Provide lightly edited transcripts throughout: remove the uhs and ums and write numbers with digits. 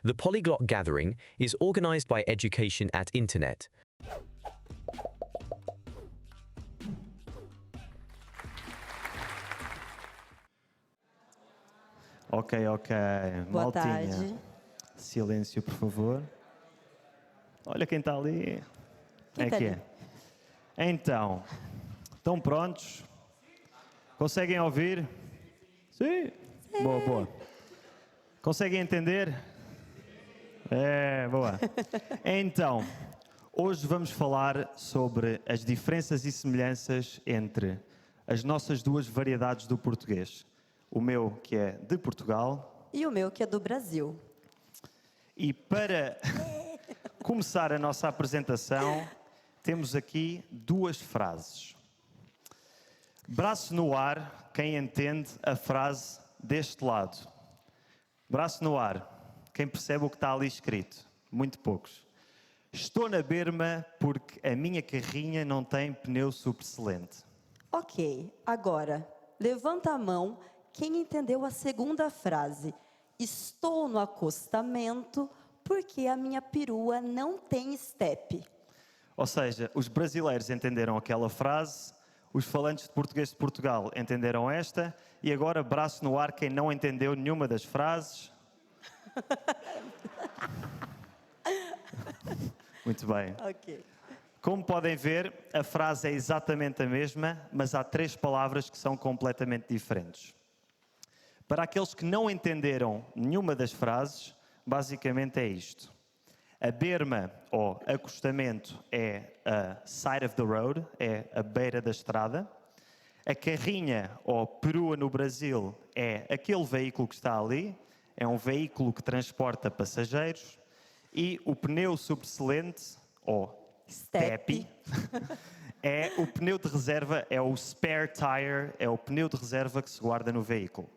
The Polyglot Gathering is organized by Education at Internet. Ok. Boa Maltinha. tarde. Silêncio, por favor. Olha quem está ali. Quem tá que ali? é. Então, estão prontos? Conseguem ouvir? Sim. Boa. Conseguem entender? Boa. Então, hoje vamos falar sobre as diferenças e semelhanças entre as nossas duas variedades do português. O meu, que é de Portugal. E o meu, que é do Brasil. E para começar a nossa apresentação, temos aqui duas frases. Braço no ar, quem entende a frase deste lado. Braço no ar, quem percebe o que está ali escrito. Muito poucos. Estou na berma porque a minha carrinha não tem pneu superexcelente. Ok, agora, levanta a mão quem entendeu a segunda frase. Estou no acostamento porque a minha perua não tem step. Ou seja, os brasileiros entenderam aquela frase, os falantes de português de Portugal entenderam esta, e agora braço no ar quem não entendeu nenhuma das frases. Muito bem. Ok. Como podem ver, a frase é exatamente a mesma, mas há três palavras que são completamente diferentes. Para aqueles que não entenderam nenhuma das frases, basicamente é isto. A berma, ou acostamento, é a side of the road, é a beira da estrada. A carrinha, ou perua no Brasil, é aquele veículo que está ali, é um veículo que transporta passageiros. E o pneu superexcelente, ou Step. é o pneu de reserva, é o spare tire, é o pneu de reserva que se guarda no veículo.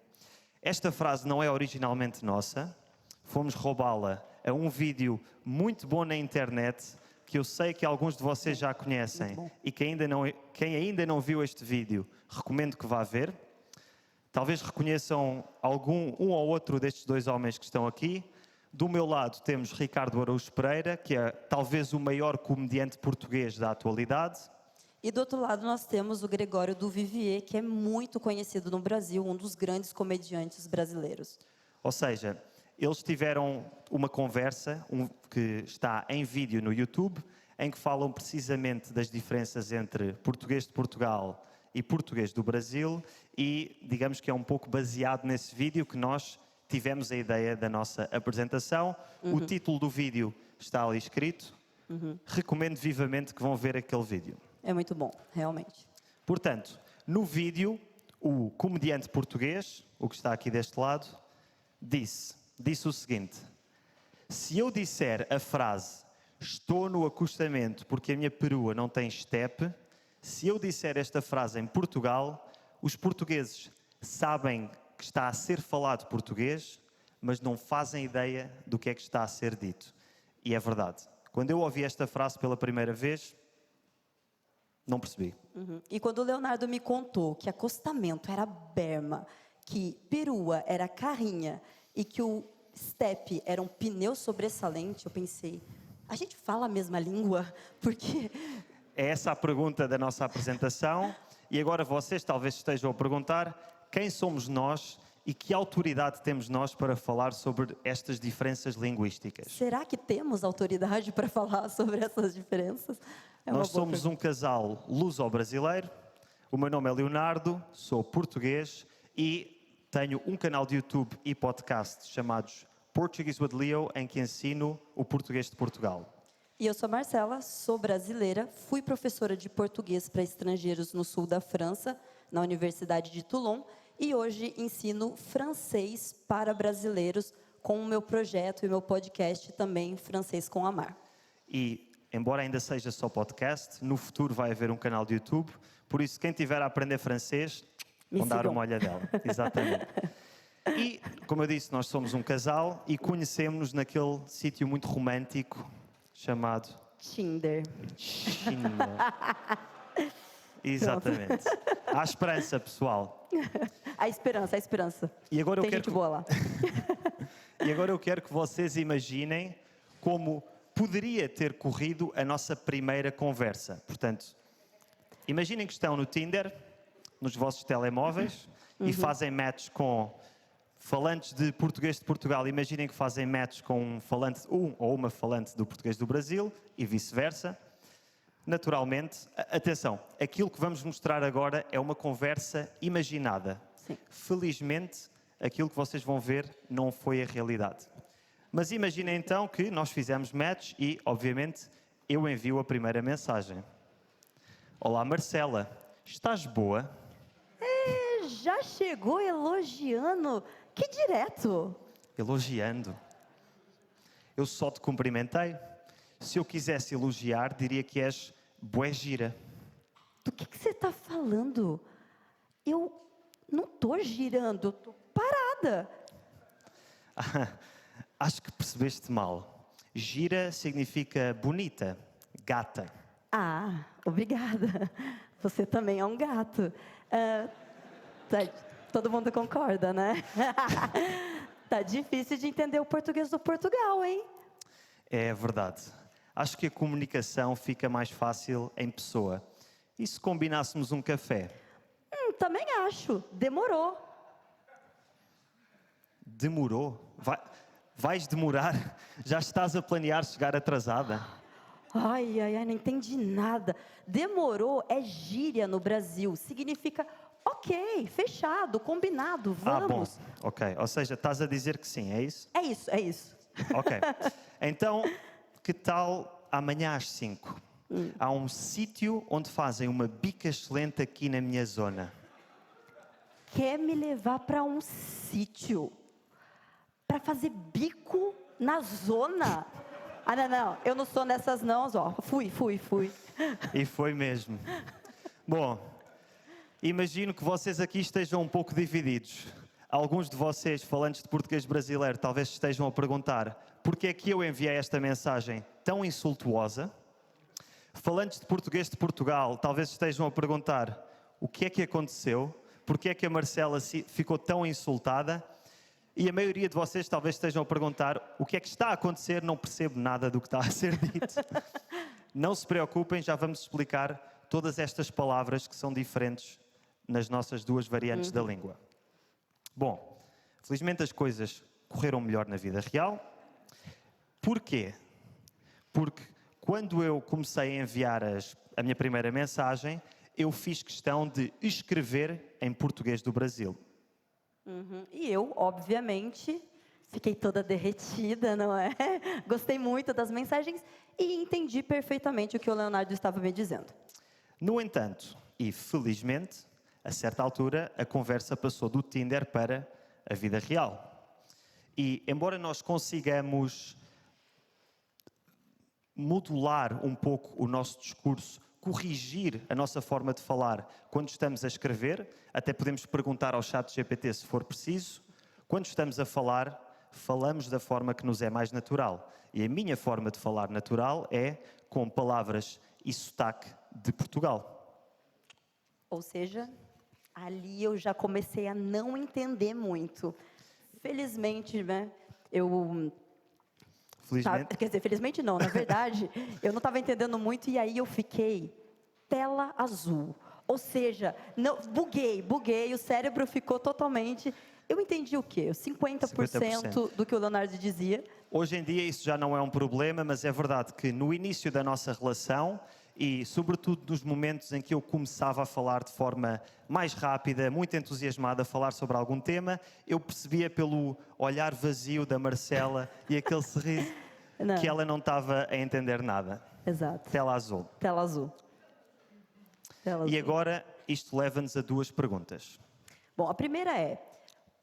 Esta frase não é originalmente nossa, fomos roubá-la a um vídeo muito bom na internet, que eu sei que alguns de vocês já conhecem, e quem ainda não viu este vídeo, recomendo que vá ver. Talvez reconheçam um ou outro destes dois homens que estão aqui. Do meu lado temos Ricardo Araújo Pereira, que é talvez o maior comediante português da atualidade. E do outro lado nós temos o Gregório do Vivier, que é muito conhecido no Brasil, um dos grandes comediantes brasileiros. Ou seja, eles tiveram uma conversa que está em vídeo no YouTube, em que falam precisamente das diferenças entre português de Portugal e português do Brasil, e digamos que é um pouco baseado nesse vídeo que nós tivemos a ideia da nossa apresentação. O título do vídeo está ali escrito. Recomendo vivamente que vão ver aquele vídeo. É muito bom, realmente. Portanto, no vídeo, o comediante português, o que está aqui deste lado, disse o seguinte: se eu disser a frase estou no acostamento porque a minha perua não tem step, se eu disser esta frase em Portugal, os portugueses sabem que está a ser falado português, mas não fazem ideia do que é que está a ser dito. E é verdade. Quando eu ouvi esta frase pela primeira vez, não percebi. E quando o Leonardo me contou que acostamento era berma, que perua era carrinha e que o step era um pneu sobressalente, eu pensei, a gente fala a mesma língua? Porque É essa a pergunta da nossa apresentação. E agora vocês talvez estejam a perguntar quem somos nós e que autoridade temos nós para falar sobre estas diferenças linguísticas. será que temos autoridade para falar sobre essas diferenças? É uma Nós boa somos um casal luso-brasileiro. O meu nome é Leonardo, sou português e tenho um canal de YouTube e podcast chamados Portuguese with Leo, em que ensino o português de Portugal. E eu sou Marcela, sou brasileira, fui professora de português para estrangeiros no sul da França, na Universidade de Toulon, e hoje ensino francês para brasileiros com o meu projeto e meu podcast também, Francês com Amar. E, embora ainda seja só podcast, no futuro vai haver um canal de YouTube, por isso quem tiver a aprender francês, vão dar sigam. uma olhadela. Exatamente. E, como eu disse, nós somos um casal e conhecemos-nos naquele sítio muito romântico chamado Tinder. China. Exatamente. Há esperança, pessoal. A esperança, a esperança. E agora eu Tem quero gente boa lá. E agora eu quero que vocês imaginem como poderia ter corrido a nossa primeira conversa. Portanto, imaginem que estão no Tinder, nos vossos telemóveis, e fazem match com falantes de português de Portugal. Imaginem que fazem match com um ou uma falante do português do Brasil e vice-versa. Naturalmente, atenção, aquilo que vamos mostrar agora é uma conversa imaginada. Sim. Felizmente, aquilo que vocês vão ver não foi a realidade. Mas imaginem então que nós fizemos match e, obviamente, eu envio a primeira mensagem. Olá, Marcela, estás boa? Já chegou elogiando? Que direto. Elogiando. Eu só te cumprimentei. Se eu quisesse elogiar, diria que és bué gira. Do que você está falando? Eu não estou girando, eu estou parada. Acho que percebeste mal. Gira significa bonita, gata. Ah, obrigada. Você também é um gato. Todo mundo concorda, né? Tá difícil de entender o português do Portugal, hein? É verdade. Acho que a comunicação fica mais fácil em pessoa. E se combinássemos um café? Também acho. Demorou. Demorou? Vais demorar? Já estás a planear chegar atrasada? Ai, não entendi nada. Demorou é gíria no Brasil. Significa ok, fechado, combinado, vamos. Ah, bom. Ok. Ou seja, estás a dizer que sim, é isso? É isso, é isso. Ok. Então, que tal amanhã às 5? Há um sítio onde fazem uma bica excelente aqui na minha zona. Quer me levar para um sítio? Para fazer bico na zona? Ah, não, eu não sou nessas não, ó. Fui. E foi mesmo. Bom, imagino que vocês aqui estejam um pouco divididos. Alguns de vocês, falantes de português brasileiro, talvez estejam a perguntar porque é que eu enviei esta mensagem tão insultuosa. Falantes de português de Portugal, talvez estejam a perguntar o que é que aconteceu, porque é que a Marcela ficou tão insultada. E a maioria de vocês talvez estejam a perguntar o que é que está a acontecer, não percebo nada do que está a ser dito. Não se preocupem, já vamos explicar todas estas palavras que são diferentes nas nossas duas variantes da língua. Bom, felizmente as coisas correram melhor na vida real. Porquê? Porque quando eu comecei a enviar a minha primeira mensagem, eu fiz questão de escrever em português do Brasil. E eu, obviamente, fiquei toda derretida, não é? Gostei muito das mensagens e entendi perfeitamente o que o Leonardo estava me dizendo. No entanto, e felizmente, a certa altura, a conversa passou do Tinder para a vida real. E, embora nós consigamos modular um pouco o nosso discurso, corrigir a nossa forma de falar quando estamos a escrever, até podemos perguntar ao chat GPT se for preciso, quando estamos a falar, falamos da forma que nos é mais natural. E a minha forma de falar natural é com palavras e sotaque de Portugal. Ou seja, ali eu já comecei a não entender muito. Felizmente, né, Felizmente. quer dizer, felizmente não, na verdade, eu não estava entendendo muito e aí eu fiquei tela azul. Ou seja, não, buguei, o cérebro ficou totalmente... Eu entendi o quê? 50% do que o Leonardo dizia. Hoje em dia isso já não é um problema, mas é verdade que no início da nossa relação e sobretudo nos momentos em que eu começava a falar de forma mais rápida, muito entusiasmada a falar sobre algum tema, eu percebia pelo olhar vazio da Marcela e aquele sorriso que ela não estava a entender nada. Exato. Tela azul. Tela azul. E agora isto leva-nos a duas perguntas. Bom, a primeira é,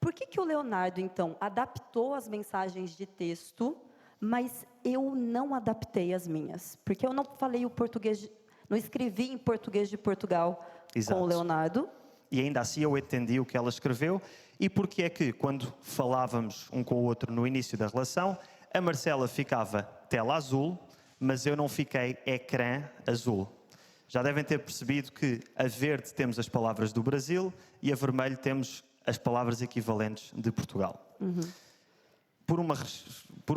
por que o Leonardo, então, adaptou as mensagens de texto, mas eu não adaptei as minhas? Porque eu não falei o português, não escrevi em português de Portugal com o Leonardo. E ainda assim eu entendi o que ela escreveu. E porque é que, quando falávamos um com o outro no início da relação, a Marcela ficava tela azul, mas eu não fiquei ecrã azul. Já devem ter percebido que a verde temos as palavras do Brasil e a vermelho temos as palavras equivalentes de Portugal. Por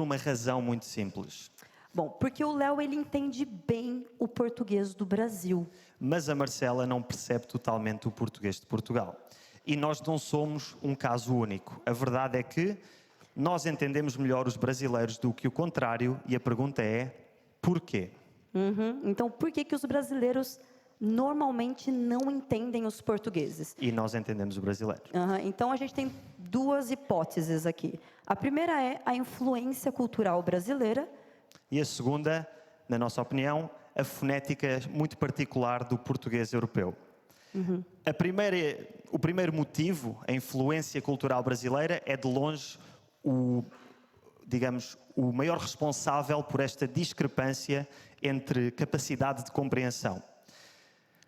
uma razão muito simples. Bom, porque o Léo ele entende bem o português do Brasil. Mas a Marcela não percebe totalmente o português de Portugal. E nós não somos um caso único. A verdade é que nós entendemos melhor os brasileiros do que o contrário e a pergunta é, porquê? Então, por que que os brasileiros normalmente não entendem os portugueses? E nós entendemos os brasileiros. Então, a gente tem duas hipóteses aqui. A primeira é a influência cultural brasileira. E a segunda, na nossa opinião, a fonética muito particular do português europeu. O primeiro motivo, a influência cultural brasileira, é de longe o maior responsável por esta discrepância entre capacidade de compreensão.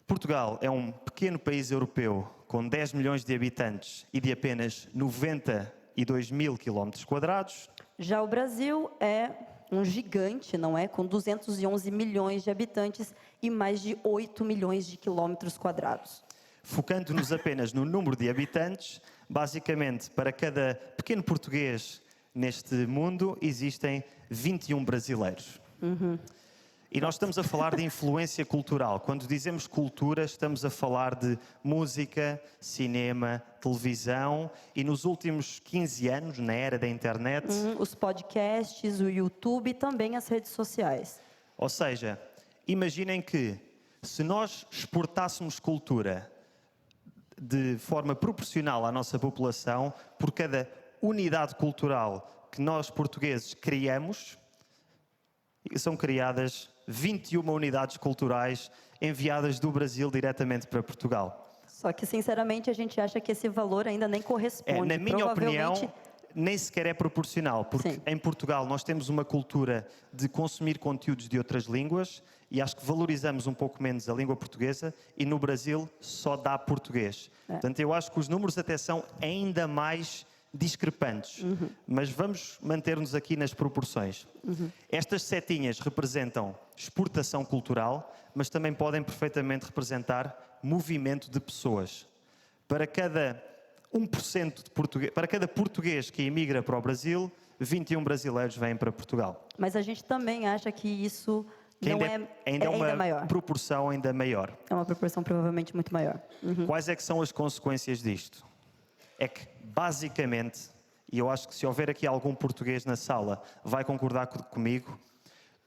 Portugal é um pequeno país europeu com 10 milhões de habitantes e de apenas 92 mil quilómetros quadrados. Já o Brasil é um gigante, não é? Com 211 milhões de habitantes e mais de 8 milhões de quilômetros quadrados. Focando-nos apenas no número de habitantes, basicamente, para cada pequeno português neste mundo, existem 21 brasileiros. E nós estamos a falar de influência cultural. Quando dizemos cultura, estamos a falar de música, cinema, televisão e nos últimos 15 anos, na era da internet... Os podcasts, o YouTube e também as redes sociais. Ou seja, imaginem que se nós exportássemos cultura de forma proporcional à nossa população, por cada unidade cultural que nós portugueses criamos, são criadas 21 unidades culturais enviadas do Brasil diretamente para Portugal. Só que, sinceramente, a gente acha que esse valor ainda nem corresponde. Na minha opinião, Provavelmente, nem sequer é proporcional, porque Sim. em Portugal nós temos uma cultura de consumir conteúdos de outras línguas e acho que valorizamos um pouco menos a língua portuguesa e no Brasil só dá português. Portanto, eu acho que os números até são ainda mais discrepantes, mas vamos manter-nos aqui nas proporções. Estas setinhas representam exportação cultural, mas também podem perfeitamente representar movimento de pessoas. Para cada 1% de português, para cada português que emigra para o Brasil, 21 brasileiros vêm para Portugal. mas a gente também acha que isso Que não ainda é uma maior. proporção ainda maior. É uma proporção provavelmente muito maior. Quais é que são as consequências disto? É que, basicamente, e eu acho que se houver aqui algum português na sala, vai concordar comigo,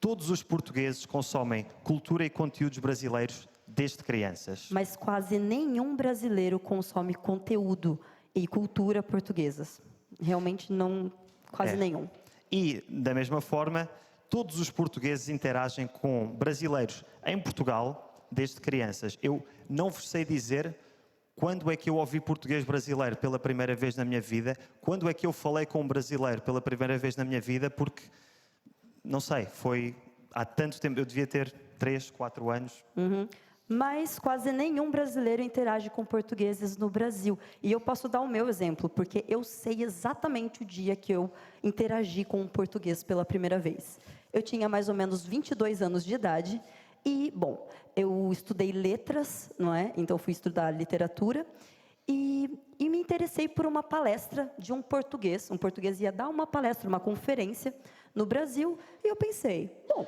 todos os portugueses consomem cultura e conteúdos brasileiros desde crianças. Mas quase nenhum brasileiro consome conteúdo e cultura portuguesas. Realmente não, quase nenhum. E, da mesma forma, todos os portugueses interagem com brasileiros em Portugal desde crianças. Eu não vos sei dizer quando é que eu ouvi português brasileiro pela primeira vez na minha vida, quando é que eu falei com um brasileiro pela primeira vez na minha vida, porque, não sei, foi há tanto tempo, eu devia ter 3, 4 anos. Mas quase nenhum brasileiro interage com portugueses no Brasil. E eu posso dar o meu exemplo, porque eu sei exatamente o dia que eu interagi com um português pela primeira vez. Eu tinha mais ou menos 22 anos de idade e, bom, eu estudei letras, não é? Então fui estudar literatura e me interessei por uma palestra de um português. Um português ia dar uma palestra, uma conferência no Brasil e eu pensei, bom,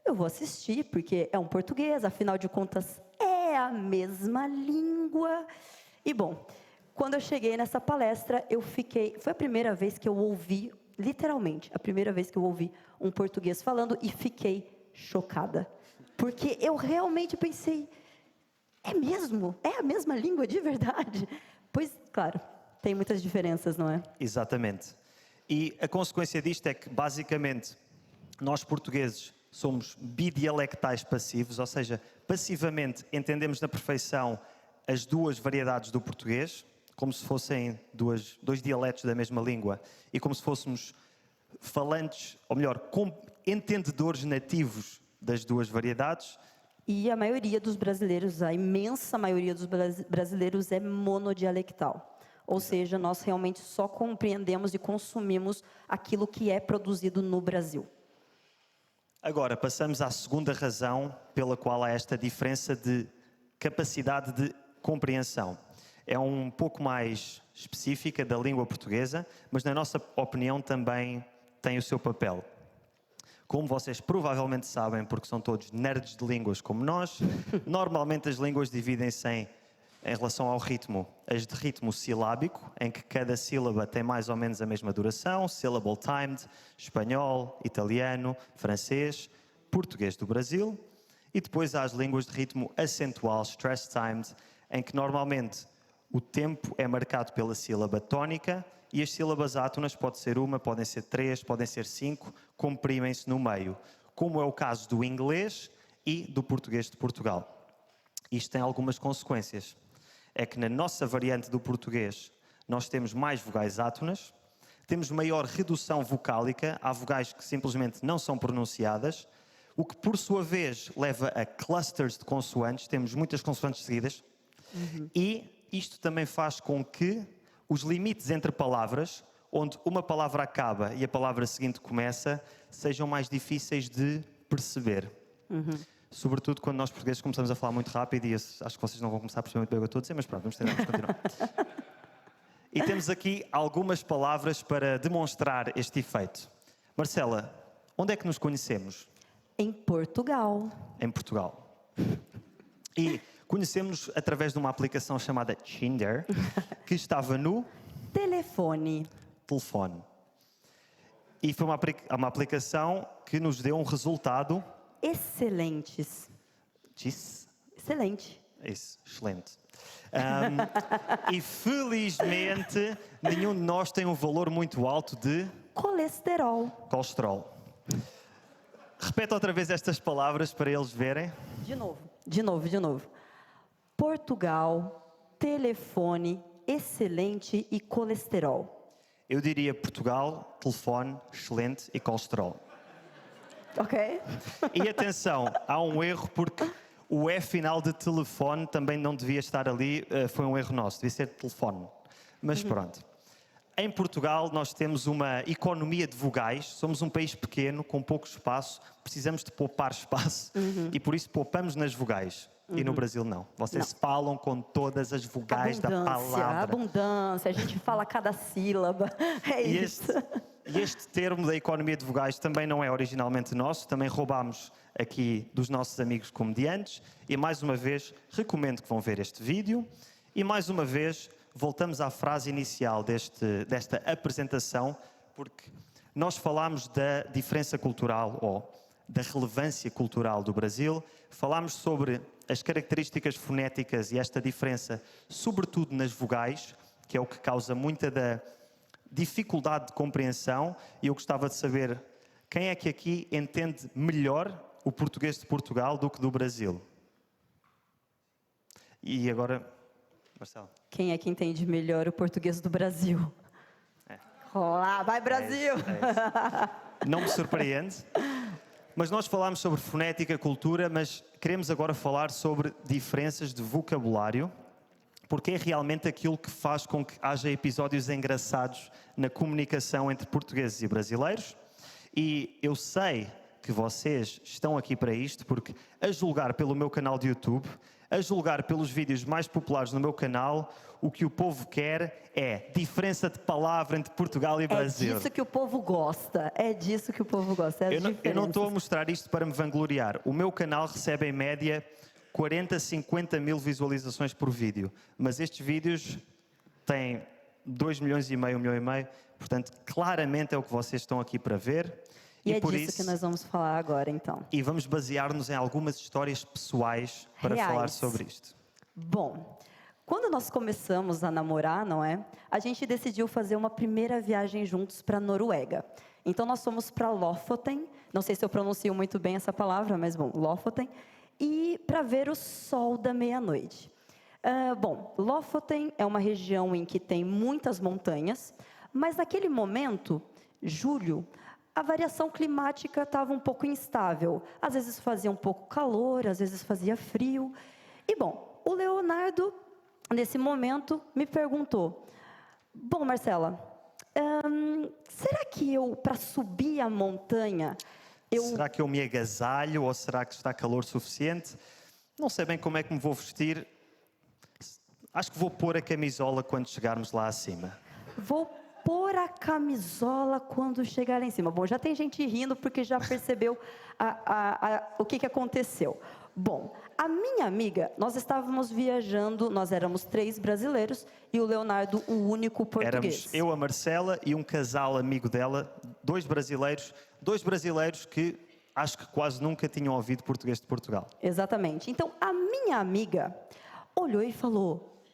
eu vou assistir, porque é um português, afinal de contas, é a mesma língua. E, bom, quando eu cheguei nessa palestra, foi a primeira vez que eu ouvi, literalmente, a primeira vez que eu ouvi um português falando e fiquei chocada. Porque eu realmente pensei, é mesmo? É a mesma língua de verdade? Pois, claro, tem muitas diferenças, não é? Exatamente. E a consequência disto é que, basicamente, nós portugueses somos bidialectais passivos, ou seja, passivamente entendemos na perfeição as duas variedades do português, como se fossem dois dialetos da mesma língua, e como se fôssemos falantes, ou melhor, entendedores nativos das duas variedades. E a maioria dos brasileiros, a imensa maioria dos brasileiros é monodialectal. Ou seja, nós realmente só compreendemos e consumimos aquilo que é produzido no Brasil. Agora, passamos à segunda razão pela qual há esta diferença de capacidade de compreensão. É um pouco mais específica da língua portuguesa, mas na nossa opinião também tem o seu papel. Como vocês provavelmente sabem, porque são todos nerds de línguas como nós, normalmente as línguas dividem-se em relação ao ritmo, as de ritmo silábico, em que cada sílaba tem mais ou menos a mesma duração, syllable timed, espanhol, italiano, francês, português do Brasil, e depois há as línguas de ritmo acentual, stress timed, em que normalmente o tempo é marcado pela sílaba tónica e as sílabas átonas pode ser uma, podem ser 3, podem ser 5, comprimem-se no meio, como é o caso do inglês e do português de Portugal. Isto tem algumas consequências. É que na nossa variante do português nós temos mais vogais átonas, temos maior redução vocálica, há vogais que simplesmente não são pronunciadas, o que por sua vez leva a clusters de consoantes, temos muitas consoantes seguidas, e isto também faz com que os limites entre palavras, onde uma palavra acaba e a palavra seguinte começa, sejam mais difíceis de perceber. Sobretudo quando nós portugueses começamos a falar muito rápido e acho que vocês não vão começar a perceber muito bem o que eu estou a dizer, mas pronto, vamos continuar. E temos aqui algumas palavras para demonstrar este efeito. Marcela, onde é que nos conhecemos? Em Portugal. Em Portugal. E conhecemos através de uma aplicação chamada Tinder, que estava no Telefone. telefone. E foi uma aplicação que nos deu um resultado... Excelentes. Disse? Excelente. Isso, excelente. E felizmente nenhum de nós tem um valor muito alto de Colesterol. colesterol. Repete outra vez estas palavras para eles verem. De novo. Portugal, telefone, excelente e colesterol. Eu diria Portugal, telefone, excelente e colesterol. Ok? E atenção, há um erro porque o E final de telefone também não devia estar ali, foi um erro nosso, devia ser telefone. Mas pronto. Em Portugal nós temos uma economia de vogais, somos um país pequeno, com pouco espaço, precisamos de poupar espaço e por isso poupamos nas vogais. E no Brasil não. Vocês falam com todas as vogais da palavra. Abundância, a gente fala cada sílaba. É E isso. este termo da economia de vogais também não é originalmente nosso, também roubámos aqui dos nossos amigos comediantes. E mais uma vez, recomendo que vão ver este vídeo. E mais uma vez, voltamos à frase inicial desta apresentação, porque nós falámos da diferença cultural ou da relevância cultural do Brasil, falámos sobre as características fonéticas e esta diferença, sobretudo nas vogais, que é o que causa muita da dificuldade de compreensão, e eu gostava de saber quem é que aqui entende melhor o português de Portugal do que do Brasil. E agora, Marcelo. Quem é que entende melhor o português do Brasil? Olá, vai Brasil! É isso. Não me surpreende. Mas nós falámos sobre fonética, cultura, mas queremos agora falar sobre diferenças de vocabulário, porque é realmente aquilo que faz com que haja episódios engraçados na comunicação entre portugueses e brasileiros. E eu sei que vocês estão aqui para isto, porque a julgar pelo meu canal de YouTube, a julgar pelos vídeos mais populares no meu canal, o que o povo quer é diferença de palavra entre Portugal e Brasil. É disso que o povo gosta. É disso que o povo gosta. Eu não estou a mostrar isto para me vangloriar. O meu canal recebe em média 40, 50 mil visualizações por vídeo. Mas estes vídeos têm 2 milhões e meio, 1 milhão e meio. Portanto, claramente é o que vocês estão aqui para ver. E é por disso que nós vamos falar agora, então. E vamos basear-nos em algumas histórias pessoais para Reais. falar sobre isto. Bom, quando nós começamos a namorar, não é? A gente decidiu fazer uma primeira viagem juntos para a Noruega. Então nós fomos para Lofoten, não sei se eu pronuncio muito bem essa palavra, mas bom, Lofoten, e para ver o sol da meia-noite. Bom, Lofoten é uma região em que tem muitas montanhas, mas naquele momento, julho, a variação climática estava um pouco instável. Às vezes fazia um pouco calor, às vezes fazia frio. E bom, o Leonardo, nesse momento, me perguntou: bom, Marcela, será que eu, para subir a montanha, Será que eu me agasalho ou será que está calor suficiente? Não sei bem como é que me vou vestir. Acho que vou pôr a camisola quando chegarmos lá acima. Vou pôr a camisola quando chegar lá em cima. Bom, já tem gente rindo porque já percebeu o que aconteceu. Bom, a minha amiga, nós estávamos viajando, nós éramos 3 brasileiros e o Leonardo, o único português. Éramos eu, a Marcela e um casal amigo dela, 2 brasileiros que acho que quase nunca tinham ouvido português de Portugal. Exatamente. Então, a minha amiga olhou e falou: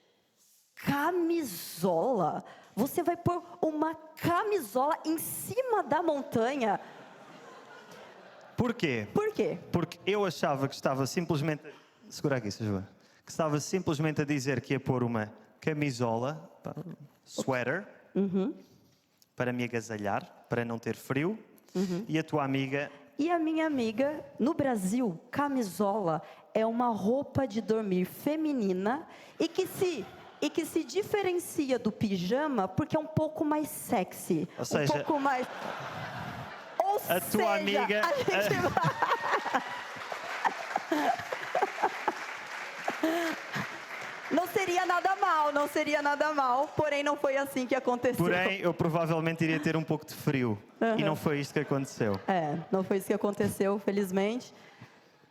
camisola? Você vai pôr uma camisola em cima da montanha? Por quê? Por quê? Porque eu achava que estava simplesmente... Segura aqui, se favor. Que estava simplesmente a dizer que ia pôr uma camisola, sweater, para me agasalhar, para não ter frio. E a tua amiga... E a minha amiga, no Brasil, camisola é uma roupa de dormir feminina e que se diferencia do pijama porque é um pouco mais sexy. Ou seja, um pouco mais... Ou a tua amiga... a gente Não seria nada mal, porém não foi assim que aconteceu. Porém, eu provavelmente iria ter um pouco de frio. E não foi isto que aconteceu. Não foi isso que aconteceu, felizmente.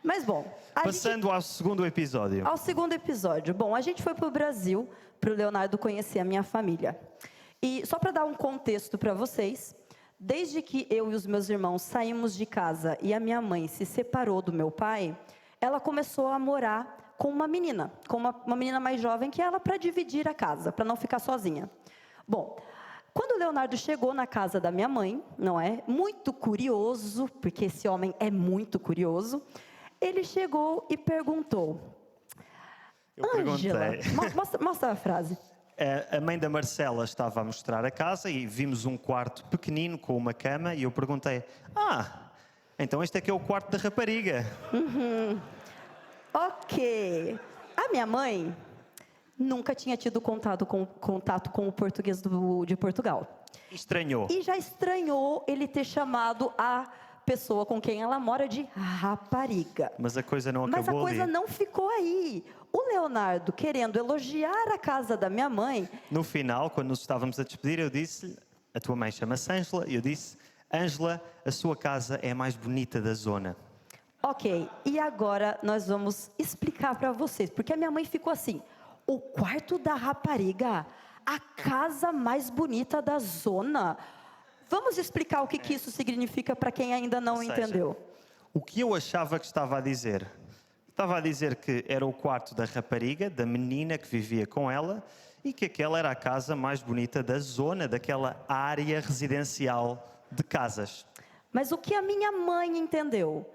Mas bom, Passando ao segundo episódio. ao segundo episódio. Bom, a gente foi para o Brasil, para o Leonardo conhecer a minha família. E só para dar um contexto para vocês, desde que eu e os meus irmãos saímos de casa e a minha mãe se separou do meu pai, ela começou a morar com uma menina mais jovem que ela, para dividir a casa, para não ficar sozinha. Bom, quando o Leonardo chegou na casa da minha mãe, não é? Muito curioso, porque esse homem é muito curioso, ele chegou e perguntou: Eu Ângela, perguntei. mostra a frase. A mãe da Marcela estava a mostrar a casa e vimos um quarto pequenino com uma cama e eu perguntei: então este aqui é o quarto da rapariga. Ok. A minha mãe nunca tinha tido contato com o português de Portugal. Estranhou. E já estranhou ele ter chamado a pessoa com quem ela mora de rapariga. Mas a coisa não Mas a acabou coisa ali. não ficou aí. O Leonardo, querendo elogiar a casa da minha mãe, No final, quando nos estávamos a despedir, eu disse-lhe: a tua mãe chama-se Ângela, e eu disse: Ângela, a sua casa é a mais bonita da zona. ok, e agora nós vamos explicar para vocês, porque a minha mãe ficou assim: o quarto da rapariga, a casa mais bonita da zona. Vamos explicar o que isso significa para quem ainda não Ou seja, entendeu. O que eu achava que estava a dizer? Estava a dizer que era o quarto da rapariga, da menina que vivia com ela, e que aquela era a casa mais bonita da zona, daquela área residencial de casas. Mas o que a minha mãe entendeu?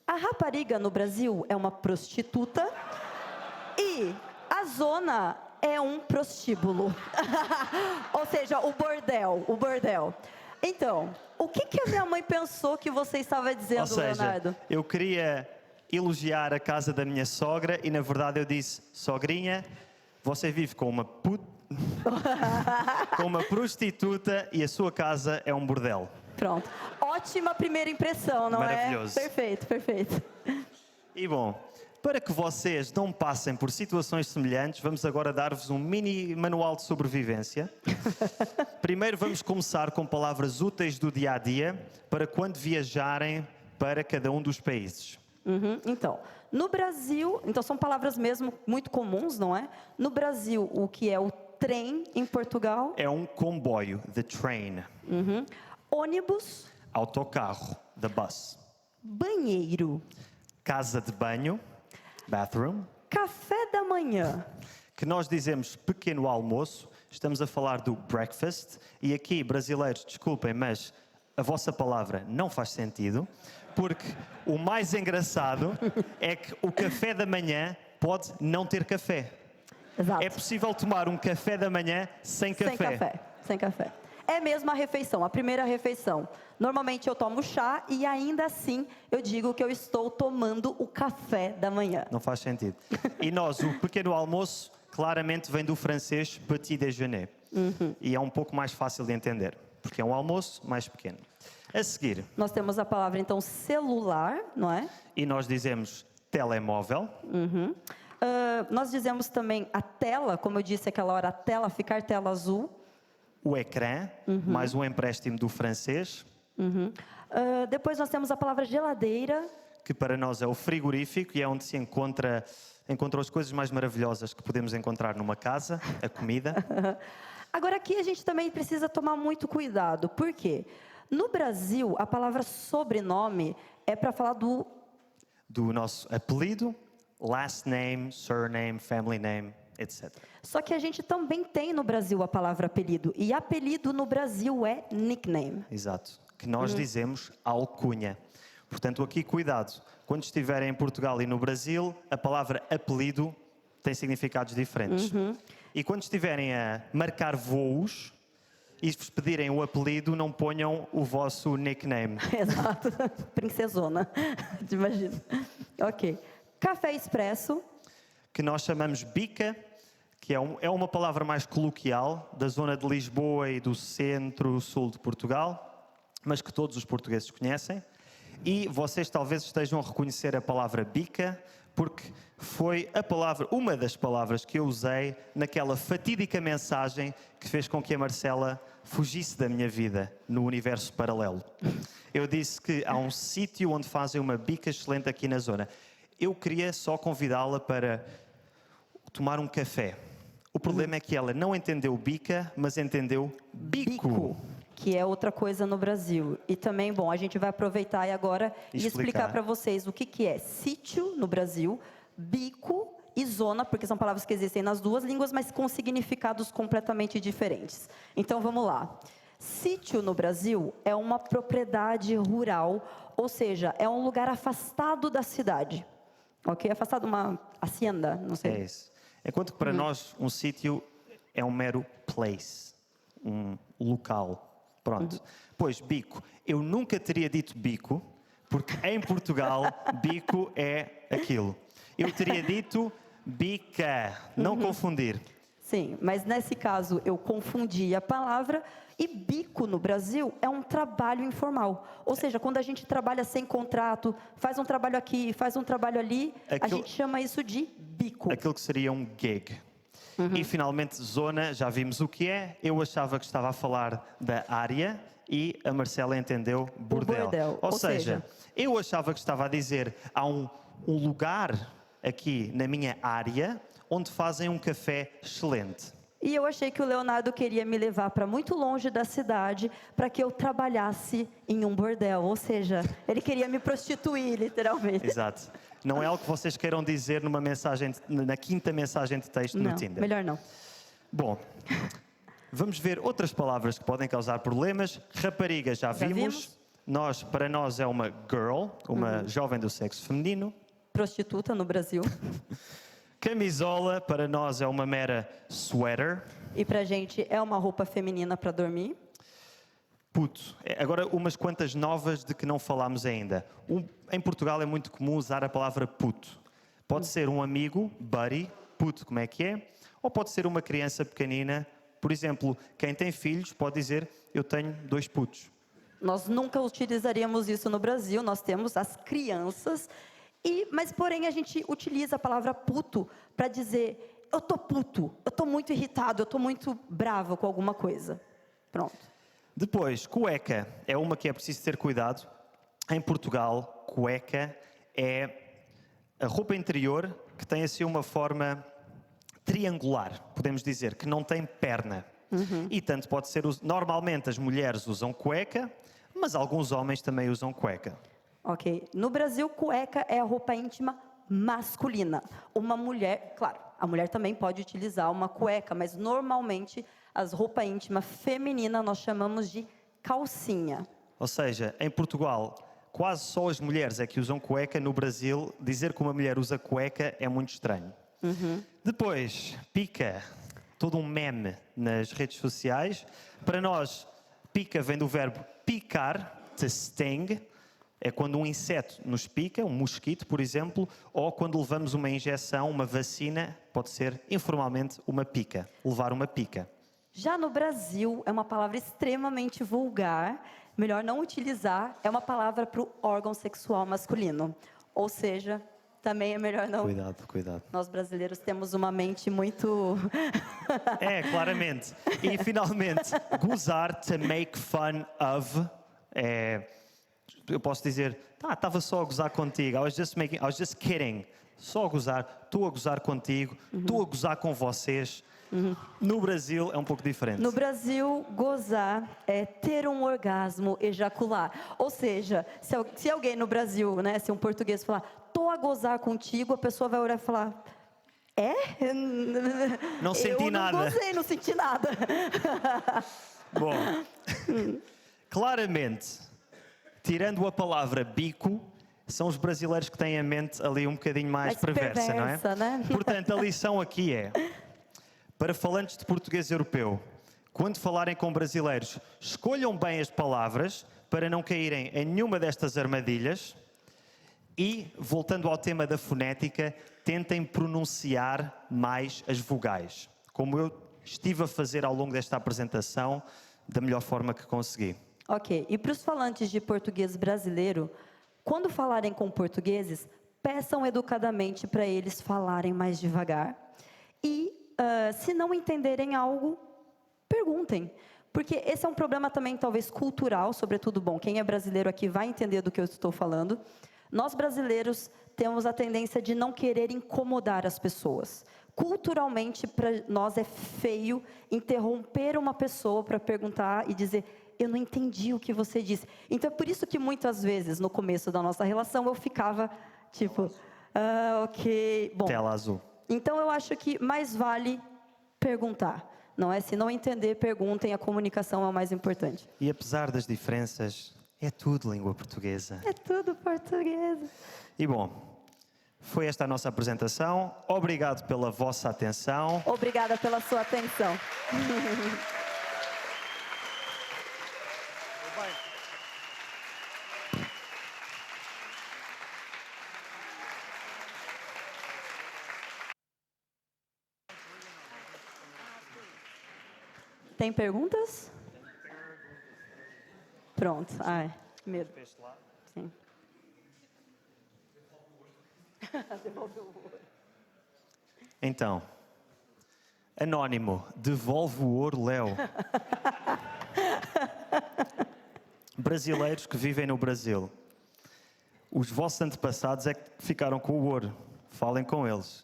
A rapariga no Brasil é uma prostituta e a zona é um prostíbulo. Ou seja, o bordel. Então, o que a minha mãe pensou que você estava dizendo, Ou seja, Leonardo? eu queria elogiar a casa da minha sogra e na verdade eu disse: sogrinha, você vive com uma com uma prostituta e a sua casa é um bordel. Pronto. Ótima primeira impressão, não é? Maravilhoso. Perfeito. E bom, para que vocês não passem por situações semelhantes, vamos agora dar-vos um mini manual de sobrevivência. Primeiro vamos começar com palavras úteis do dia a dia para quando viajarem para cada um dos países. Então, no Brasil, então são palavras mesmo muito comuns, não é? No Brasil, o que é o trem em Portugal? É um comboio, the train. Ônibus, Autocarro, the bus. banheiro, Casa de banho, bathroom. café da manhã, Que nós dizemos pequeno almoço, estamos a falar do breakfast. E aqui, brasileiros, desculpem, mas a vossa palavra não faz sentido, porque o mais engraçado é que o café da manhã pode não ter café. exato. É possível tomar um café da manhã sem café. Sem café. É mesmo a refeição, a primeira refeição. Normalmente eu tomo chá e ainda assim eu digo que eu estou tomando o café da manhã. Não faz sentido. E nós, o pequeno almoço, claramente vem do francês petit déjeuner. E é um pouco mais fácil de entender, porque é um almoço mais pequeno. A seguir, Nós temos a palavra, então, celular, não é? e nós dizemos telemóvel, Nós dizemos também a tela, como eu disse aquela hora, a tela, ficar tela azul. o ecrã, mais um empréstimo do francês, Depois nós temos a palavra geladeira. que para nós é o frigorífico e é onde se encontram as coisas mais maravilhosas que podemos encontrar numa casa, a comida. Agora aqui a gente também precisa tomar muito cuidado. Por quê? No Brasil, a palavra sobrenome é para falar do... Do nosso apelido, last name, surname, family name, etc. Só que a gente também tem no Brasil a palavra apelido. E apelido no Brasil é nickname. Exato. Que nós dizemos alcunha. Portanto, aqui cuidado. Quando estiverem em Portugal e no Brasil, a palavra apelido tem significados diferentes. E quando estiverem a marcar voos e vos pedirem o apelido, não ponham o vosso nickname. Exato. Princesona. Imagina. Ok. Café expresso. Que nós chamamos bica, que é uma palavra mais coloquial, da zona de Lisboa e do centro-sul de Portugal, mas que todos os portugueses conhecem. E vocês talvez estejam a reconhecer a palavra bica, porque foi uma das palavras que eu usei naquela fatídica mensagem que fez com que a Marcela fugisse da minha vida no universo paralelo. Eu disse que há um sítio onde fazem uma bica excelente aqui na zona. Eu queria só convidá-la para tomar um café. O problema é que ela não entendeu bica, mas entendeu bico. Que é outra coisa no Brasil. E também, bom, a gente vai aproveitar agora e explicar para vocês o que é sítio no Brasil, bico e zona, porque são palavras que existem nas duas línguas, mas com significados completamente diferentes. Então, vamos lá. Sítio no Brasil é uma propriedade rural, ou seja, é um lugar afastado da cidade. Ok? Afastado, uma hacienda, não sei. É isso. Enquanto que para nós um sítio é um mero place, um local. Pronto. Pois, bico. Eu nunca teria dito bico, porque em Portugal, bico é aquilo. Eu teria dito bica, não confundir. Sim, mas nesse caso eu confundi a palavra e bico no Brasil é um trabalho informal. Ou seja, quando a gente trabalha sem contrato, faz um trabalho aqui, faz um trabalho ali, a gente chama isso de bico. Aquilo que seria um gig. E finalmente, zona, já vimos o que é. Eu achava que estava a falar da área e a Marcela entendeu bordel. bordel. Ou seja, eu achava que estava a dizer há um lugar aqui na minha área onde fazem um café excelente. E eu achei que o Leonardo queria me levar para muito longe da cidade para que eu trabalhasse em um bordel. Ou seja, ele queria me prostituir, literalmente. Exato. Não é algo que vocês queiram dizer numa mensagem, na quinta mensagem de texto no Não, Tinder. melhor não. Bom, vamos ver outras palavras que podem causar problemas. Rapariga, já vimos. Para nós é uma girl, uma jovem do sexo feminino. Prostituta no Brasil. Camisola, para nós é uma mera sweater. E pra gente é uma roupa feminina para dormir. Puto. Agora, umas quantas novas de que não falámos ainda. Em Portugal é muito comum usar a palavra puto. Pode ser um amigo, buddy, puto, como é que é? Ou pode ser uma criança pequenina. Por exemplo, quem tem filhos pode dizer, eu tenho 2 putos. Nós nunca utilizaríamos isso no Brasil, nós temos as crianças, mas porém a gente utiliza a palavra puto para dizer, eu tô puto, eu tô muito irritado, eu tô muito bravo com alguma coisa. Pronto. Depois, cueca é uma que é preciso ter cuidado. Em Portugal, cueca é a roupa interior que tem assim uma forma triangular, podemos dizer, que não tem perna. E tanto pode ser, normalmente as mulheres usam cueca, mas alguns homens também usam cueca. Ok. No Brasil, cueca é a roupa íntima masculina. Uma mulher, claro, a mulher também pode utilizar uma cueca, mas normalmente as roupa íntima feminina nós chamamos de calcinha. Ou seja, em Portugal, quase só as mulheres é que usam cueca. No Brasil, dizer que uma mulher usa cueca é muito estranho. Depois, pica. Todo um meme nas redes sociais. Para nós, pica vem do verbo picar, to sting. É quando um inseto nos pica, um mosquito, por exemplo, ou quando levamos uma injeção, uma vacina, pode ser informalmente uma pica, levar uma pica. Já no Brasil, é uma palavra extremamente vulgar, melhor não utilizar é uma palavra para o órgão sexual masculino. Ou seja, também é melhor não. Cuidado, cuidado. Nós brasileiros temos uma mente muito. É, claramente. E finalmente, gozar, to make fun of, eu posso dizer, estava só a gozar contigo, I was just kidding. Só a gozar, estou a gozar contigo, estou a gozar com vocês. No Brasil é um pouco diferente. No Brasil, gozar é ter um orgasmo, ejacular. Ou seja, se alguém no Brasil, né, se um português falar, tô a gozar contigo, a pessoa vai olhar e falar, é? Não senti nada. Eu não gozei, não senti nada. Bom, claramente, tirando a palavra bico, são os brasileiros que têm a mente ali um bocadinho mais perversa, não é? né? Portanto, a lição aqui é, para falantes de português europeu, quando falarem com brasileiros, escolham bem as palavras para não caírem em nenhuma destas armadilhas e, voltando ao tema da fonética, tentem pronunciar mais as vogais, como eu estive a fazer ao longo desta apresentação, da melhor forma que consegui. Ok, e para os falantes de português brasileiro, quando falarem com portugueses, peçam educadamente para eles falarem mais devagar. E, se não entenderem algo, perguntem. Porque esse é um problema também, talvez, cultural, sobretudo, bom, quem é brasileiro aqui vai entender do que eu estou falando. Nós, brasileiros, temos a tendência de não querer incomodar as pessoas. Culturalmente, para nós é feio interromper uma pessoa para perguntar e dizer, eu não entendi o que você disse. Então, é por isso que muitas vezes, no começo da nossa relação, eu ficava, tipo, ok, bom. Tela azul. Então, eu acho que mais vale perguntar. Não é? Se não entender, perguntem, a comunicação é o mais importante. E apesar das diferenças, é tudo língua portuguesa. É tudo português. E bom, foi esta a nossa apresentação. Obrigado pela vossa atenção. Obrigada pela sua atenção. Tem perguntas? Pronto. Ai, medo. Sim. Então, anónimo, devolve o ouro, Léo. Brasileiros que vivem no Brasil. Os vossos antepassados é que ficaram com o ouro. Falem com eles.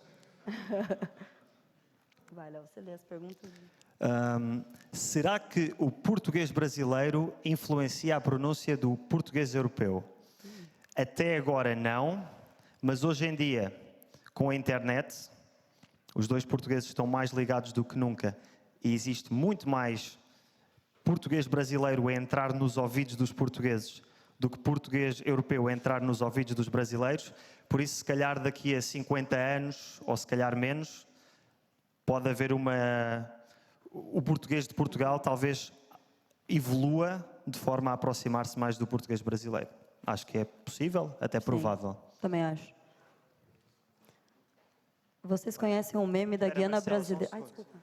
Vai, Léo, você lê as perguntas. Será que o português brasileiro influencia a pronúncia do português europeu? Até agora não, mas hoje em dia, com a internet, os dois portugueses estão mais ligados do que nunca e existe muito mais português brasileiro a entrar nos ouvidos dos portugueses do que português europeu a entrar nos ouvidos dos brasileiros. Por isso, se calhar daqui a 50 anos, ou se calhar menos, pode haver o português de Portugal talvez evolua de forma a aproximar-se mais do português brasileiro. Acho que é possível, até provável. Também acho. Vocês conhecem o meme da Guiana brasileira? Ai, desculpa.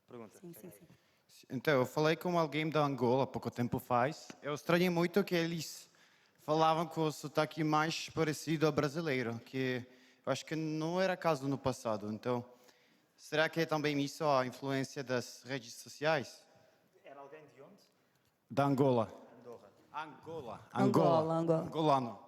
Pergunta. Sim, sim, sim. Então, eu falei com alguém da Angola há pouco tempo faz. Eu estranhei muito que eles falavam com o sotaque mais parecido ao brasileiro, que eu acho que não era caso no passado. Então, será que é também isso a influência das redes sociais? Era alguém de onde? Da Angola. Angola. Angolano.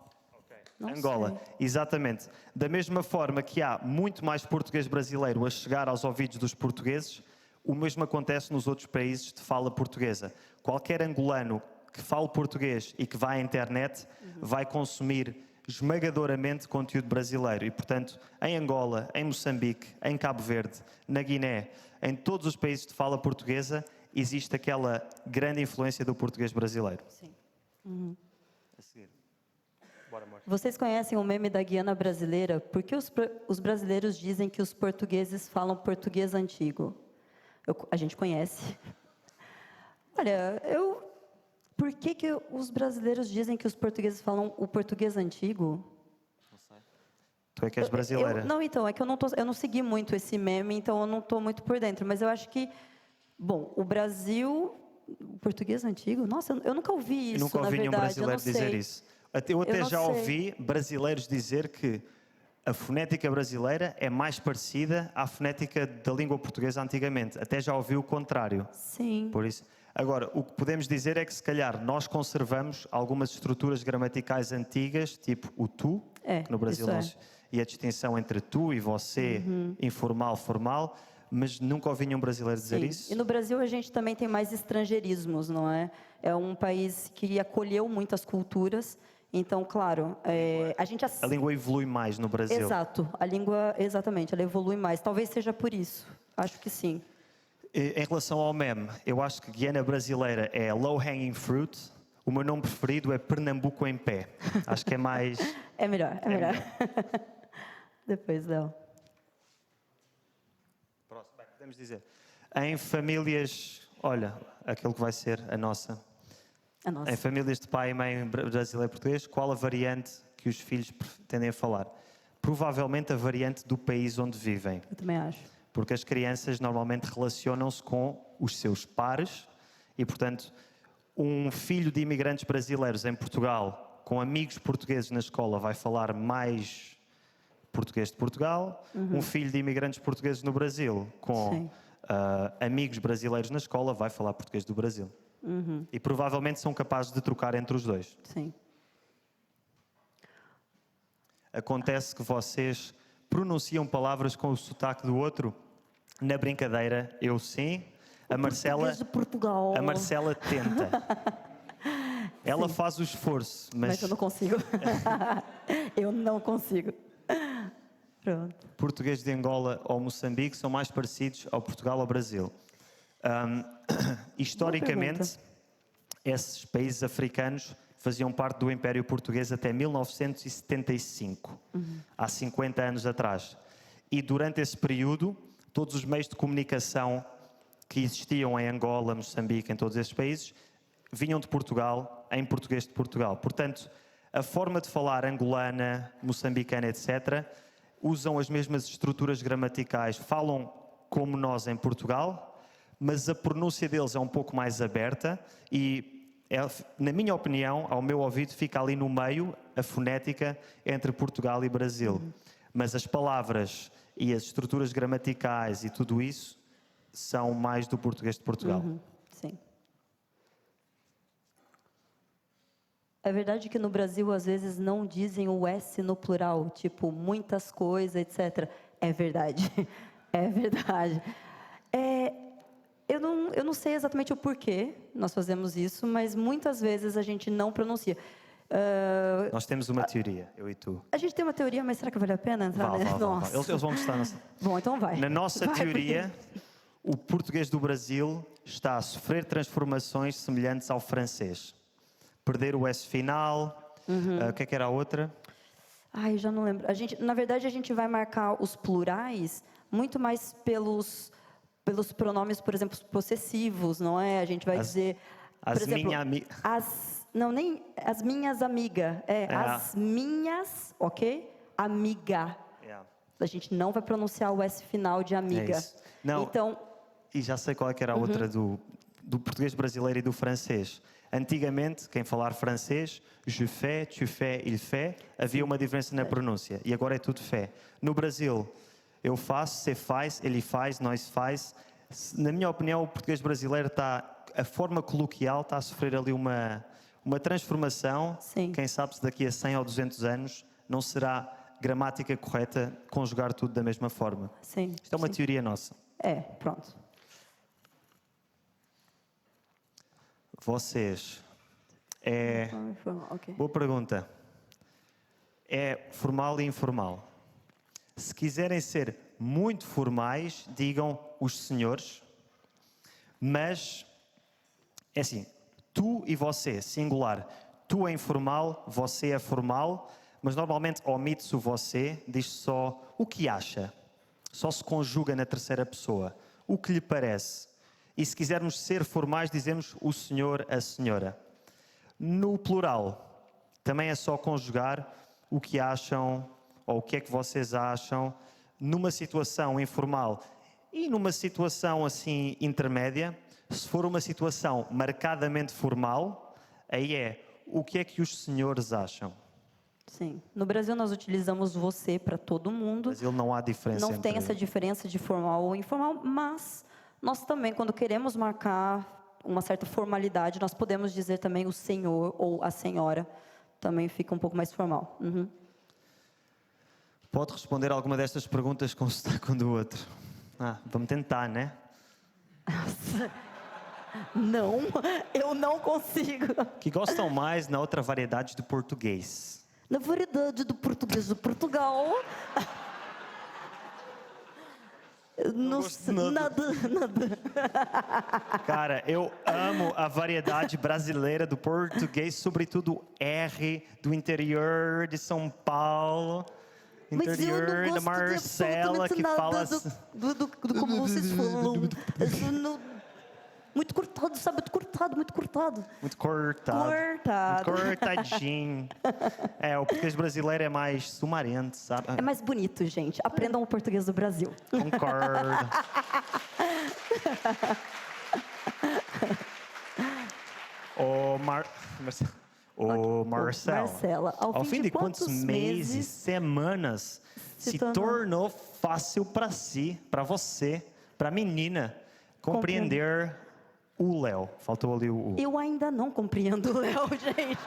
Não Angola, sei. exatamente. Da mesma forma que há muito mais português brasileiro a chegar aos ouvidos dos portugueses, o mesmo acontece nos outros países de fala portuguesa. Qualquer angolano que fale português e que vá à internet vai consumir esmagadoramente conteúdo brasileiro. E, portanto, em Angola, em Moçambique, em Cabo Verde, na Guiné, em todos os países de fala portuguesa, existe aquela grande influência do português brasileiro. Sim. A seguir. Bora, amor. Vocês conhecem o meme da Guiana brasileira? Por que os brasileiros dizem que os portugueses falam português antigo? A gente conhece. Olha, por que os brasileiros dizem que os portugueses falam o português antigo? Tu é que és brasileira. Não, então, é que eu não segui muito esse meme, então eu não estou muito por dentro. Mas eu acho que, bom, o Brasil O português antigo? Nossa, eu nunca ouvi isso, Eu nunca na ouvi nenhum verdade. Eu brasileiro não dizer sei. isso. Eu até não já sei. ouvi brasileiros dizer que a fonética brasileira é mais parecida à fonética da língua portuguesa antigamente. Até já ouvi o contrário. Sim. Por isso. Agora, o que podemos dizer é que se calhar nós conservamos algumas estruturas gramaticais antigas, tipo o tu, É, que no Brasil isso não é. se- e a distinção entre tu e você, informal, formal, mas nunca ouvi nenhum brasileiro dizer Sim. isso. E no Brasil a gente também tem mais estrangeirismos, não é? É um país que acolheu muitas culturas. Então, claro, a gente... A língua evolui mais no Brasil. Exato. A língua, exatamente, ela evolui mais. Talvez seja por isso. Acho que sim. Em relação ao meme, eu acho que Guiana brasileira é low hanging fruit. O meu nome preferido é Pernambuco em pé. Acho que é mais. É melhor, é melhor. Depois, Léo. Próximo, bem, podemos dizer. Em famílias, olha, aquilo que vai ser a nossa. A nossa. Em famílias de pai e mãe brasileiro e português, qual a variante que os filhos tendem a falar? Provavelmente a variante do país onde vivem. Eu também acho. Porque as crianças normalmente relacionam-se com os seus pares e, portanto, um filho de imigrantes brasileiros em Portugal com amigos portugueses na escola vai falar mais português de Portugal. Um filho de imigrantes portugueses no Brasil com Sim. amigos brasileiros na escola vai falar português do Brasil. E provavelmente são capazes de trocar entre os dois. Sim. Acontece que vocês pronunciam palavras com o sotaque do outro? Na brincadeira, eu sim. A Marcela, Português de Portugal. a Marcela tenta. Ela faz o esforço, Mas eu não consigo. Eu não consigo. Pronto. português de Angola ou Moçambique são mais parecidos ao Portugal ou Brasil. Historicamente, esses países africanos faziam parte do Império Português até 1975, há 50 anos atrás. E durante esse período, todos os meios de comunicação que existiam em Angola, Moçambique, em todos esses países, vinham de Portugal, em português de Portugal. Portanto, a forma de falar angolana, moçambicana, etc., usam as mesmas estruturas gramaticais, falam como nós em Portugal, mas a pronúncia deles é um pouco mais aberta e, na minha opinião, ao meu ouvido, fica ali no meio a fonética entre Portugal e Brasil. Mas as palavras e as estruturas gramaticais e tudo isso são mais do português de Portugal. Sim. É verdade que no Brasil, às vezes, não dizem o S no plural, tipo, muitas coisas, etc. É verdade. É verdade. Eu não sei exatamente o porquê nós fazemos isso, mas muitas vezes a gente não pronuncia. Nós temos uma teoria, eu e tu. A gente tem uma teoria, mas será que vale a pena entrar Vá, nessa? vá, vá, vá. Nossa. Eles vão gostar. Bom, então vai. Na nossa Vai, teoria, o português do Brasil está a sofrer transformações semelhantes ao francês. Perder o S final, o que é que era a outra? Ai, já não lembro. Na verdade, a gente vai marcar os plurais muito mais pelos pronomes, por exemplo, possessivos, não é? A gente vai dizer, por as exemplo, minha ami- não, nem as minhas amigas, as minhas, ok? Amiga. Yeah. A gente não vai pronunciar o S final de amiga. É isso. Não. Então, E já sei qual é que era a outra do português brasileiro e do francês. Antigamente, quem falar francês, je fais, tu fais, il fait, havia uma diferença na pronúncia. E agora é tudo fé. No Brasil, eu faço, você faz, ele faz, nós faz. Na minha opinião, o português brasileiro a forma coloquial está a sofrer ali uma transformação. Sim. Quem sabe se daqui a 100 ou 200 anos não será gramática correta conjugar tudo da mesma forma. sim. Isto é uma sim. teoria nossa. Pronto. Vocês, Ok. boa pergunta. É formal e informal. Se quiserem ser muito formais, digam os senhores, mas é assim, tu e você, singular. Tu é informal, você é formal, mas normalmente omite-se o você, diz só o que acha. Só se conjuga na terceira pessoa. O que lhe parece. E se quisermos ser formais, dizemos o senhor, a senhora. No plural, também é só conjugar o que acham ou o que é que vocês acham numa situação informal e numa situação assim intermédia. Se for uma situação marcadamente formal, aí é o que é que os senhores acham? Sim. No Brasil, nós utilizamos você para todo No mundo. Brasil não há diferença Não tem entre... essa diferença de formal ou informal, mas nós também, quando queremos marcar uma certa formalidade, nós podemos dizer também o senhor ou a senhora. Também fica um pouco mais formal. Uhum. Pode responder alguma destas perguntas com o sotaque um do outro? Vamos tentar, né? Não, eu não consigo. Que gostam mais na outra variedade do português? Na variedade do português de Portugal. Não gosto de sei, nada. Cara, eu amo a variedade brasileira do português, sobretudo o R do interior de São Paulo. Mas eu Interior não da gosto Marcela, de que absolutamente fala... nada do como vocês falam. Isso não- Muito cortado, sabe? Muito cortado, muito cortado. Muito cortado. Cortado. Muito cortadinho. O português brasileiro é mais sumarento, sabe? É mais bonito, gente. Aprendam o português do Brasil. Concordo. Marcelo, Marcela, ao fim de quantos meses, semanas, se tornou fácil para si, para você, para a menina, compreender o Léo? Faltou ali o U. Eu ainda não compreendo o Léo, gente.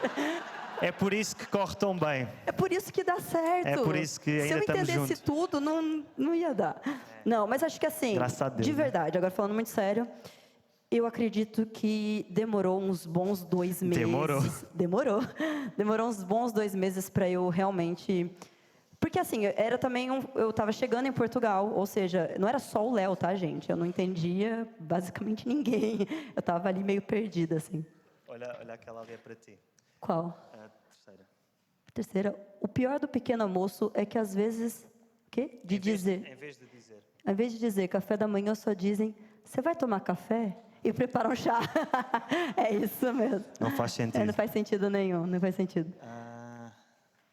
É por isso que corre tão bem. É por isso que dá certo. É por isso que ainda estamos Se eu entendesse juntos. tudo, não ia dar. Não, mas acho que assim, Graças a Deus, de né? verdade, agora falando muito sério, eu acredito que demorou uns bons 2 meses. Demorou. Demorou uns bons 2 meses para eu realmente... Porque assim, era também eu estava chegando em Portugal, ou seja, não era só o Léo, tá, gente? Eu não entendia basicamente ninguém. Eu estava ali meio perdida, assim. Olha aquela ali é para ti. Qual? A terceira. Terceira, o pior do pequeno almoço é que às vezes... Quê? De dizer. Em vez de dizer. Ao invés de dizer café da manhã, só dizem, você vai tomar café? E prepara um chá. É isso mesmo. Não faz sentido. Não faz sentido nenhum, não faz sentido.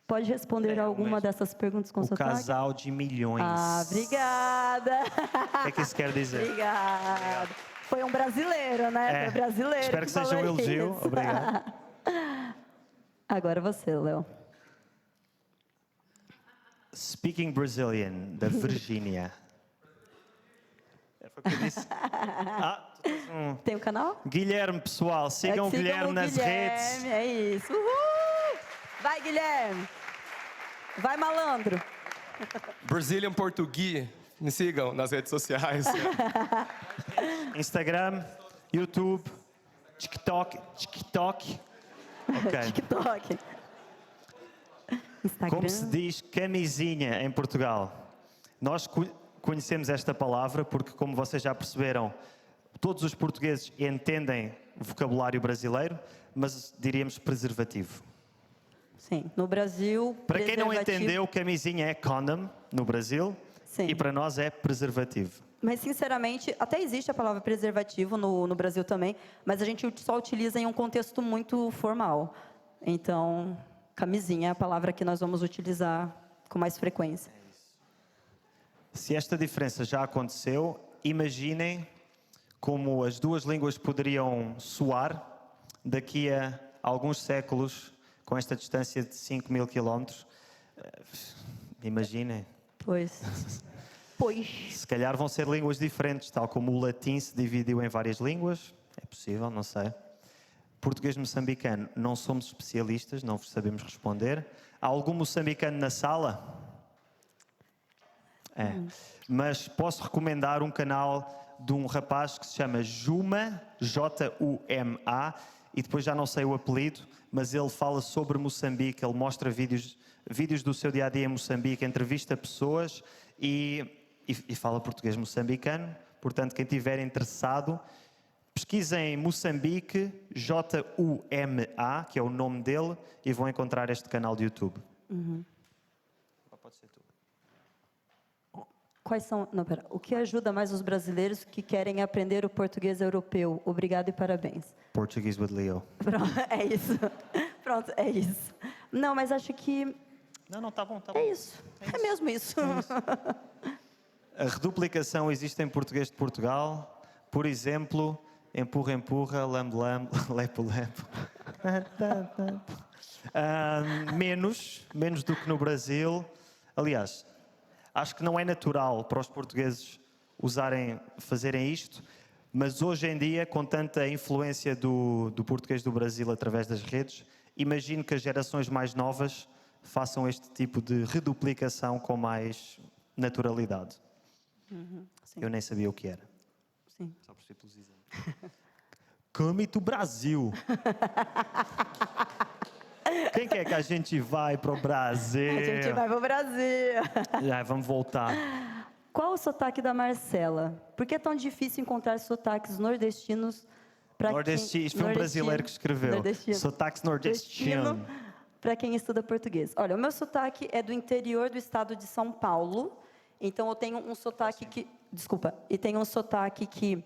Pode responder alguma mesmo. dessas perguntas com O sotaque? casal de milhões. Obrigada. O que é que isso quer dizer? Obrigada. Foi um brasileiro, né? Foi brasileiro. Espero que seja um falou elogio. isso. Obrigado. Agora você, Léo. Speaking Brazilian, da Virgínia. Foi o que eu disse? Tu tens um... Tem um canal? Guilherme, pessoal. Sigam o Guilherme nas redes. É isso. Uhul! Vai, Guilherme. Vai, malandro. Brazilian Português. Me sigam nas redes sociais. Instagram, YouTube, TikTok. Ok. TikTok. Instagram. Como se diz camisinha em Portugal? Nós conhecemos esta palavra porque, como vocês já perceberam, todos os portugueses entendem o vocabulário brasileiro, mas diríamos preservativo. Sim, no Brasil, Para quem não preservativo- entendeu, camisinha é condom no Brasil. Sim. E para nós é preservativo. Mas, sinceramente, até existe a palavra preservativo no Brasil também, mas a gente só utiliza em um contexto muito formal. Então, camisinha é a palavra que nós vamos utilizar com mais frequência. Se esta diferença já aconteceu, imaginem como as duas línguas poderiam soar daqui a alguns séculos, com esta distância de 5.000 quilómetros. Imaginem. Pois. Se calhar vão ser línguas diferentes, tal como o latim se dividiu em várias línguas. É possível, não sei. Português moçambicano, não somos especialistas, não vos sabemos responder. Há algum moçambicano na sala? Mas posso recomendar um canal de um rapaz que se chama Juma, Juma, e depois já não sei o apelido, mas ele fala sobre Moçambique, ele mostra vídeos do seu dia-a-dia em Moçambique, entrevista pessoas e fala português moçambicano. Portanto, quem estiver interessado, pesquisem Moçambique, Juma, que é o nome dele, e vão encontrar este canal de YouTube. Pode ser tu. Quais são... Não, pera. O que ajuda mais os brasileiros que querem aprender o português europeu? Obrigado e parabéns. Portuguese with Leo. Pronto, é isso. Pronto, é isso. Não, mas acho que Não, tá bom. é isso. É mesmo isso. A reduplicação existe em português de Portugal. Por exemplo, empurra, empurra, lambe, lambe, lepo, lepo. Menos do que no Brasil. Aliás, acho que não é natural para os portugueses fazerem isto, mas hoje em dia, com tanta influência do português do Brasil através das redes, imagino que as gerações mais novas façam este tipo de reduplicação com mais naturalidade. Sim. Eu nem sabia o que era. Sim. Só percebi pelos exemplos. Come to Brasil. Quem quer que a gente vai pro Brasil? A gente vai pro Brasil. Vamos voltar. Qual o sotaque da Marcela? Por que é tão difícil encontrar sotaques nordestinos para Nordestino. Isto foi um brasileiro que escreveu. Sotaques nordestino. Para quem estuda português. Olha, o meu sotaque é do interior do estado de São Paulo. Então, eu tenho um sotaque que... Desculpa. E tenho um sotaque que,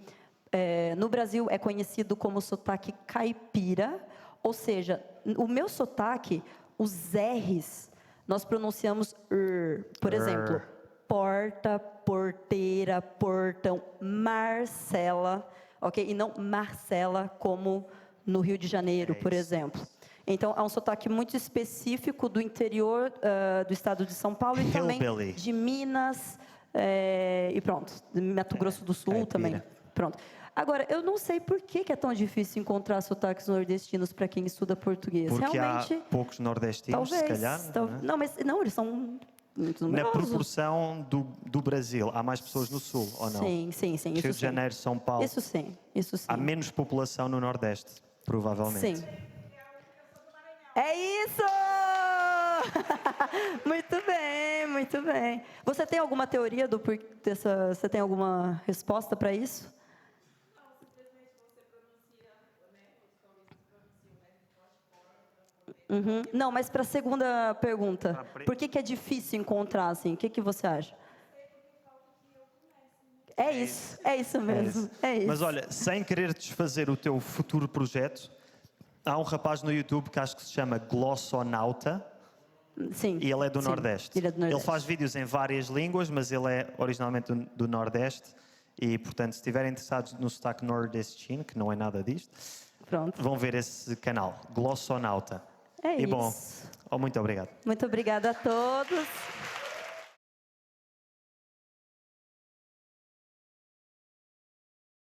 no Brasil, é conhecido como sotaque caipira. Ou seja, o meu sotaque, os R's, nós pronunciamos R. Por exemplo, porta, porteira, portão, Marcela, ok? E não Marcela, como no Rio de Janeiro, por exemplo. Então, é um sotaque muito específico do interior do estado de São Paulo e também Hillbilly. de Minas e pronto, de Mato Grosso do Sul caipira. também. Pronto. Agora, eu não sei por que é tão difícil encontrar sotaques nordestinos para quem estuda português. Porque Realmente, há poucos nordestinos, talvez. se calhar. Não é? Não, mas não, eles são muito Na numerosos. proporção do Brasil, há mais pessoas no Sul, ou não? Sim. Rio Isso de sim. Janeiro, São Paulo. Isso sim. Há menos população no Nordeste, provavelmente. Sim. É isso! Muito bem, muito bem. Você tem alguma teoria do porquê dessa? Você tem alguma resposta para isso? Uhum. Não, mas para a segunda pergunta, por que é difícil encontrar assim? O que você acha? É isso mesmo. É isso. Mas olha, sem querer desfazer o teu futuro projeto, há um rapaz no YouTube que acho que se chama Glossonauta Sim. e ele é do sim, Nordeste. Ele é do Nordeste. Ele faz vídeos em várias línguas, mas ele é originalmente do Nordeste e, portanto, se estiverem interessados no sotaque nordestino, que não é nada disto, Pronto. vão ver esse canal, Glossonauta. É e bom, isso. muito obrigado. Muito obrigada a todos.